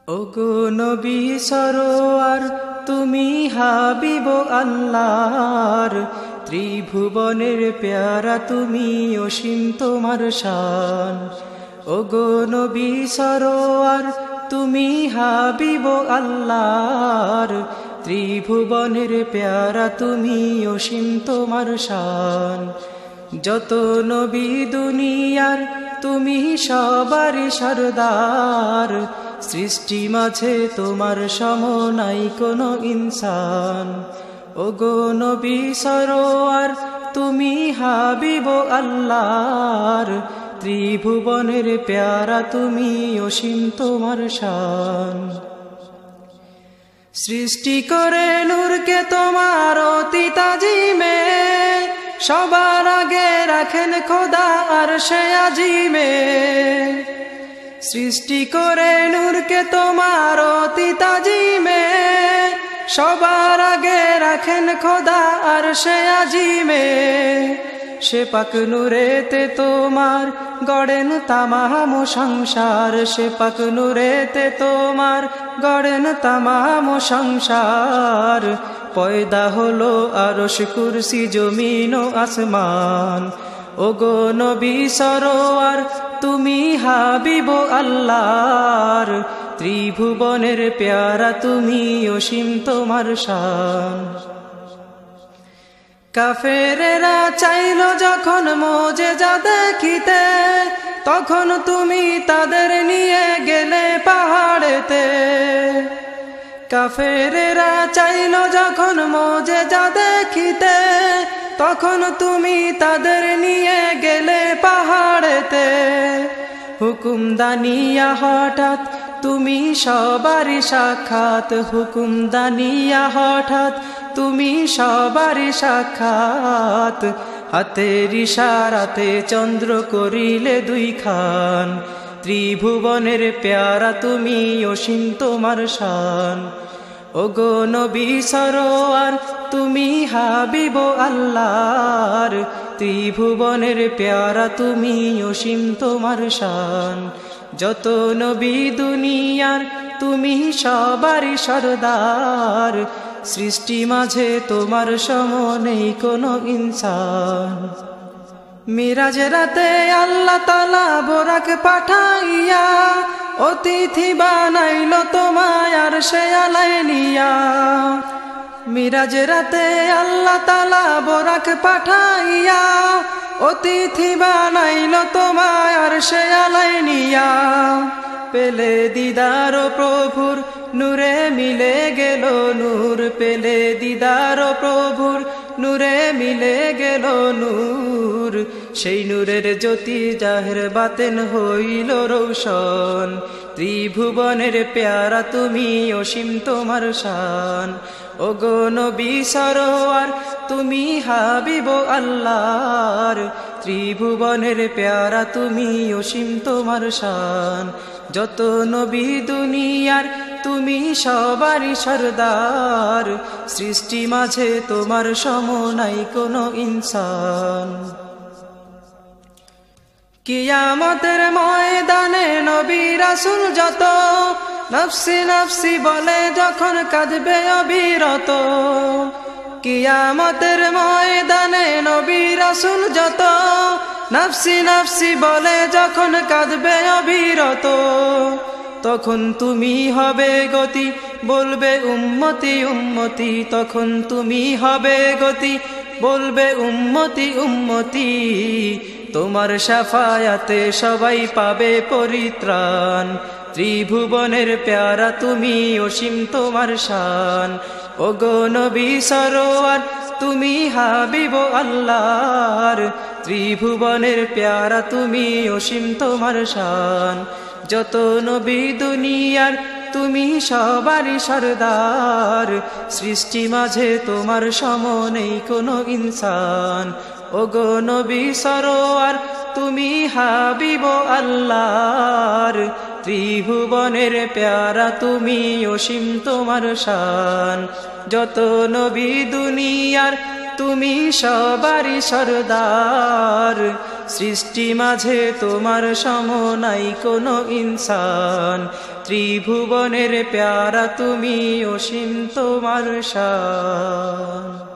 ওগো নবী সরোয়ার তুমি হাবিব আল্লাহর, ত্রিভুবনের প্যারা তুমি অসীম তোমার শান। ওগো নবী সরোয়ার তুমি হাবিব আল্লাহর, ত্রিভুবনের প্যারা তুমি অসীম তোমার শান। যত নবী দুনিয়ার তুমি সবার সরদার, সৃষ্টি মাঝে তোমার সম নাই কোনো ইনসান। ওগো নবী সরোয়ার তুমি হাবিব আল্লাহর, ত্রিভুবনের প্যারা তুমি অসীম তোমার শান। সৃষ্টি করে নূরকে তোমার অতি তাজিমে, সবার আগে রাখেন খোদা আরশে আজিমে। সৃষ্টি করে নূরকে তোমার অতি তাজিমে, সবার আগে রাখেন খোদা আরশে আজিমে। সে পাক নূরেতে তোমার গড়েন তামাম সংসার, সে পাক নূরেতে তোমার গড়েন তামাম সংসার। পয়দা হলো আরশ কুরসি জমিন ও আসমান। ওগো নবী সরোয়ার তুমি হাবিব আল্লাহর, ত্রিভুবনের প্যারা তুমি অসীম তোমার শান। কাফেরেরা চাইল যখন মোজেজা দেখিতে, তখন তুমি তাদের নিয়ে গেলে পাহাড়েতে। কাফেরেরা চাইল যখন মোজেজা দেখিতে, তখন তুমি তাদের নিয়ে গেলে পাহাড়েতে। হুকুম দানিয়া হঠাৎ তুমি সবারই সাক্ষাৎ, হুকুম দানিয়া হঠাৎ তুমি সবারই সাক্ষাৎ। হাতের ইশারাতে চন্দ্র করিলে দুই খান, ত্রিভুবনের প্যারা তুমি অসীম তোমার শান। ওগো নবী সরোয়ার তুমি হাবিব আল্লাহর, ত্রিভুবনের প্যারা তুমি অসীম তোমার শান। যত নবী দুনিয়ার তুমি সবারই সরদার, সৃষ্টি মাঝে তোমার সম নেই কোনো ইনসান। মিরাজ রাতে আল্লাহ তাআলা বোরাক পাঠাইয়া, অতিথি বানাইল তোমায় আরশে আলায় নিয়া। মিরাজ রাতে আল্লাহ তাআলা বোরাক পাঠাইয়া, অতিথি বানাইল তোমায় আরশে আলায় নিয়া। পেলে দিদার প্রভুর নূরে মিলে গেল নূর, পেলে দিদার প্রভুর নূরে মিলে গেল নূর। সেই নূরের জ্যোতি জাহের বাতেন হইল রৌশন, ত্রিভুবনের প্যারা তুমি অসীম তোমার শান। ওগো নবী সরোয়ার তুমি হাবিব আল্লাহর, ত্রিভুবনের প্যারা তুমি অসীম তোমার শান। যত নবী দুনিয়ার তুমি সবারই সরদার, সৃষ্টি মাঝে তোমার সম নাই কোনো ইনসান। কিয়ামতের ময়দানে নবী রাসূল যত, নফসি নফসি বলে যখন কাঁদবে অবিরত। কিয়ামতের ময়দানে নবী রাসূল যত, নফসি নফসি বলে যখন কাঁদবে অবিরত। তখন তুমি হবে গতি বলবে উম্মতি উম্মতি, তখন তুমি হবে গতি বলবে উম্মতি উম্মতি। তোমার শাফায়াতে সবাই পাবে পরিত্রাণ, ত্রিভুবনের প্যারা তুমি অসীম তোমার শান। ওগো নবী সরোয়ার তুমি হাবিব আল্লাহর, ত্রিভুবনের প্যারা তুমি অসীম তোমার শান। যত নবী দুনিয়ার তুমি সবারই সরদার, সৃষ্টি মাঝে তোমার সম নেই কোনো ইনসান। ওগো নবী সরোয়ার তুমি হাবিব আল্লাহর, ত্রিভুবনের প্যারা তুমি অসীম তোমার শান। যত নবী দুনিয়ার তুমি সবারই সরদার, সৃষ্টি মাঝে তোমার সম নাই কোনো ইনসান, ত্রিভুবনের প্যারা তুমি, অসীম তোমার শান।